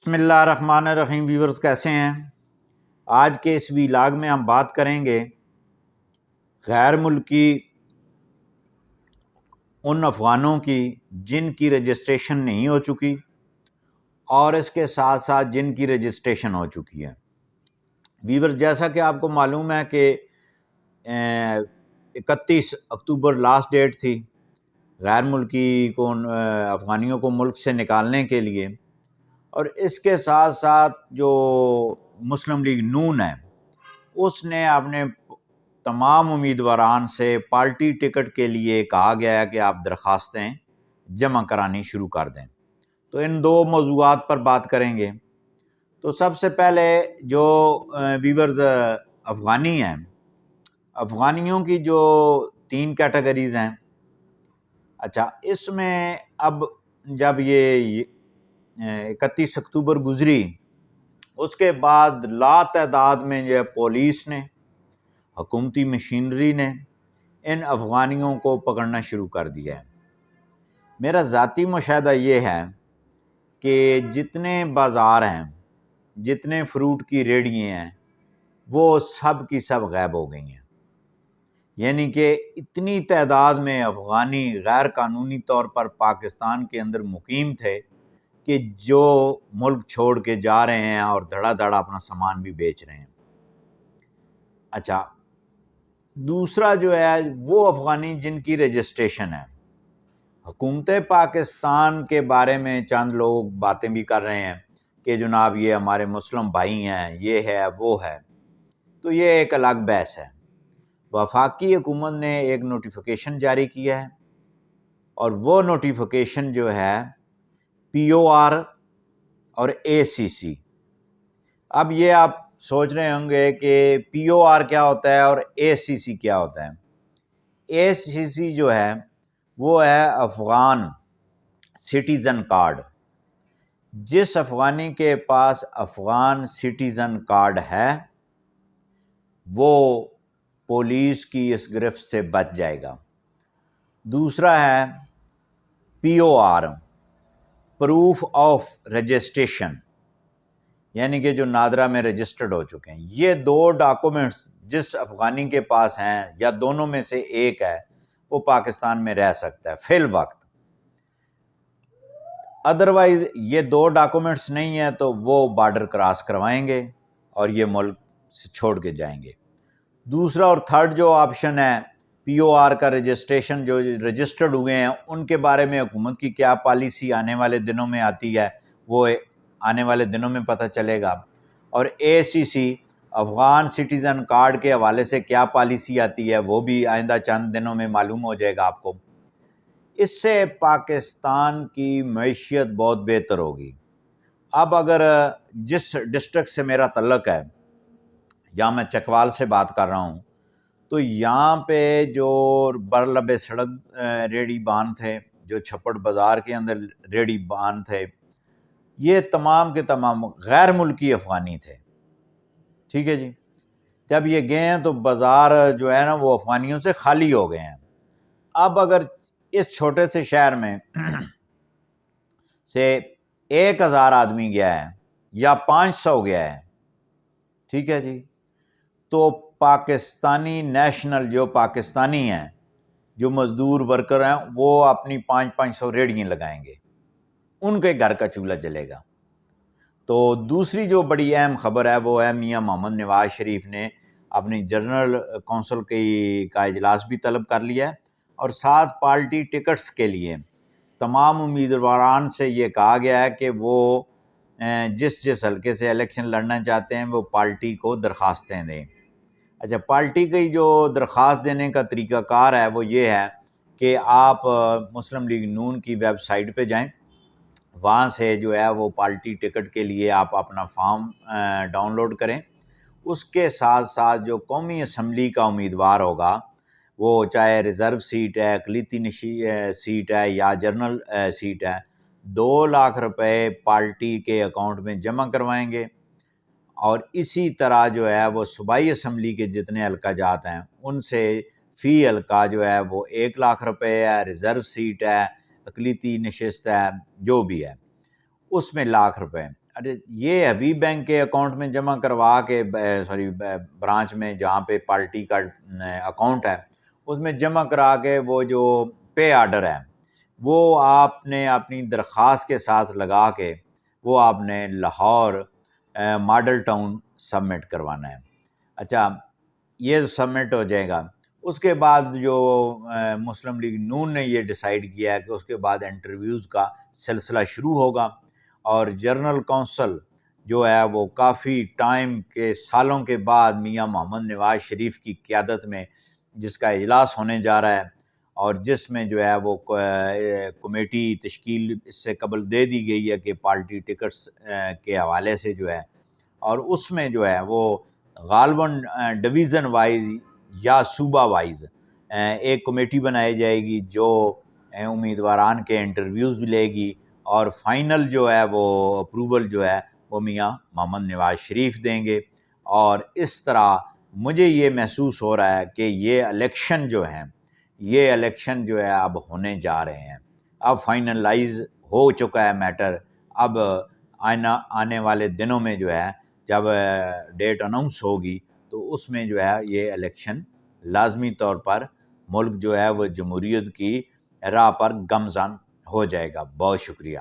بسم اللہ الرحمن الرحیم۔ ویورز کیسے ہیں؟ آج کے اس ویلاگ میں ہم بات کریں گے غیر ملکی ان افغانوں کی جن کی رجسٹریشن نہیں ہو چکی اور اس کے ساتھ ساتھ جن کی رجسٹریشن ہو چکی ہے۔ ویورز جیسا کہ آپ کو معلوم ہے کہ 31 اکتوبر لاسٹ ڈیٹ تھی غیر ملکی کو افغانیوں کو ملک سے نکالنے کے لیے، اور اس کے ساتھ ساتھ جو مسلم لیگ نون ہے اس نے اپنے تمام امیدواران سے پارٹی ٹکٹ کے لیے کہا گیا ہے کہ آپ درخواستیں جمع کرانی شروع کر دیں۔ تو ان دو موضوعات پر بات کریں گے۔ تو سب سے پہلے جو ویورز افغانی ہیں، افغانیوں کی جو 3 کیٹیگریز ہیں، اچھا اس میں اب جب یہ 31 اکتوبر گزری اس کے بعد لا تعداد میں جو پولیس نے، حکومتی مشینری نے ان افغانیوں کو پکڑنا شروع کر دیا ہے۔ میرا ذاتی مشاہدہ یہ ہے کہ جتنے بازار ہیں، جتنے فروٹ کی ریڑھیاں ہیں، وہ سب کی سب غائب ہو گئی ہیں۔ یعنی کہ اتنی تعداد میں افغانی غیر قانونی طور پر پاکستان کے اندر مقیم تھے کہ جو ملک چھوڑ کے جا رہے ہیں اور دھڑا دھڑا اپنا سامان بھی بیچ رہے ہیں۔ اچھا دوسرا جو ہے وہ افغانی جن کی رجسٹریشن ہے، حکومت پاکستان کے بارے میں چند لوگ باتیں بھی کر رہے ہیں کہ جناب یہ ہمارے مسلم بھائی ہیں، یہ ہے وہ ہے، تو یہ ایک الگ بحث ہے۔ وفاقی حکومت نے ایک نوٹیفیکیشن جاری کیا ہے، اور وہ نوٹیفیکیشن جو ہے پی او آر اور اے سی سی۔ اب یہ آپ سوچ رہے ہوں گے کہ پی او آر کیا ہوتا ہے اور اے سی سی کیا ہوتا ہے۔ اے سی سی جو ہے وہ ہے افغان سٹیزن کارڈ۔ جس افغانی کے پاس افغان سٹیزن کارڈ ہے وہ پولیس کی اس گرفت سے بچ جائے گا۔ دوسرا ہے P O R, proof of registration, یعنی کہ جو نادرا میں رجسٹرڈ ہو چکے ہیں۔ یہ دو ڈاکومنٹس جس افغانی کے پاس ہیں یا دونوں میں سے ایک ہے وہ پاکستان میں رہ سکتا ہے فی الوقت۔ ادروائز یہ دو ڈاکومنٹس نہیں ہیں تو وہ بارڈر کراس کروائیں گے اور یہ ملک سے چھوڑ کے جائیں گے۔ دوسرا اور تھرڈ جو آپشن ہے پی او آر کا رجسٹریشن، جو رجسٹرڈ ہوئے ہیں ان کے بارے میں حکومت کی کیا پالیسی آنے والے دنوں میں آتی ہے وہ آنے والے دنوں میں پتہ چلے گا۔ اور اے سی سی افغان سٹیزن کارڈ کے حوالے سے کیا پالیسی آتی ہے وہ بھی آئندہ چند دنوں میں معلوم ہو جائے گا آپ کو۔ اس سے پاکستان کی معیشت بہت بہتر ہوگی۔ اب اگر جس ڈسٹرکٹ سے میرا تعلق ہے، یا میں چکوال سے بات کر رہا ہوں، تو یہاں پہ جو برلب سڑک ریڑھی بان تھے، جو چھپڑ بازار کے اندر ریڑھی بان تھے، یہ تمام کے تمام غیر ملکی افغانی تھے۔ ٹھیک ہے جی، جب یہ گئے ہیں تو بازار جو ہے نا وہ افغانیوں سے خالی ہو گئے ہیں۔ اب اگر اس چھوٹے سے شہر میں سے 1000 آدمی گیا ہے یا 500 گیا ہے، ٹھیک ہے جی، تو پاکستانی نیشنل جو پاکستانی ہیں، جو مزدور ورکر ہیں، وہ اپنی 500 ریڑھیاں لگائیں گے، ان کے گھر کا چولہا جلے گا۔ تو دوسری جو بڑی اہم خبر ہے وہ ہے میاں محمد نواز شریف نے اپنی جنرل کونسل کا اجلاس بھی طلب کر لیا ہے، اور ساتھ پارٹی ٹکٹس کے لیے تمام امیدواران سے یہ کہا گیا ہے کہ وہ جس حلقے سے الیکشن لڑنا چاہتے ہیں وہ پارٹی کو درخواستیں دیں۔ اچھا پارٹی کی جو درخواست دینے کا طریقہ کار ہے وہ یہ ہے کہ آپ مسلم لیگ نون کی ویب سائٹ پہ جائیں، وہاں سے جو ہے وہ پارٹی ٹکٹ کے لیے آپ اپنا فارم ڈاؤن لوڈ کریں۔ اس کے ساتھ ساتھ جو قومی اسمبلی کا امیدوار ہوگا، وہ چاہے ریزرو سیٹ ہے، اقلیتی سیٹ ہے یا جنرل سیٹ ہے، 2 لاکھ روپے پارٹی کے اکاؤنٹ میں جمع کروائیں گے، اور اسی طرح جو ہے وہ صوبائی اسمبلی کے جتنے حلقہ جات ہیں ان سے فی حلقہ جو ہے وہ 1 لاکھ روپے ہے، ریزرو سیٹ ہے، اقلیتی نشست ہے، جو بھی ہے اس میں 1 لاکھ روپے۔ ارے یہ حبیب بینک کے اکاؤنٹ میں جمع کروا کے برانچ میں جہاں پہ پارٹی کا اکاؤنٹ ہے اس میں جمع کرا کے وہ جو پے آرڈر ہے وہ آپ نے اپنی درخواست کے ساتھ لگا کے وہ آپ نے لاہور ماڈل ٹاؤن سبمٹ کروانا ہے۔ اچھا یہ سبمٹ ہو جائے گا، اس کے بعد جو مسلم لیگ نون نے یہ ڈیسائیڈ کیا ہے کہ اس کے بعد انٹرویوز کا سلسلہ شروع ہوگا، اور جنرل کونسل جو ہے وہ کافی ٹائم کے سالوں کے بعد میاں محمد نواز شریف کی قیادت میں جس کا اجلاس ہونے جا رہا ہے، اور جس میں جو ہے وہ کمیٹی تشکیل اس سے قبل دے دی گئی ہے کہ پارٹی ٹکٹس کے حوالے سے جو ہے، اور اس میں جو ہے وہ غالباً ڈویژن وائز یا صوبہ وائز ایک کمیٹی بنائی جائے گی جو امیدواران کے انٹرویوز بھی لے گی، اور فائنل جو ہے وہ اپروول جو ہے وہ میاں محمد نواز شریف دیں گے۔ اور اس طرح مجھے یہ محسوس ہو رہا ہے کہ یہ الیکشن جو ہے اب ہونے جا رہے ہیں، اب فائنلائز ہو چکا ہے میٹر۔ اب آنے والے دنوں میں جو ہے جب ڈیٹ اناؤنس ہوگی تو اس میں جو ہے یہ الیکشن لازمی طور پر ملک جو ہے وہ جمہوریت کی راہ پر گامزن ہو جائے گا۔ بہت شکریہ۔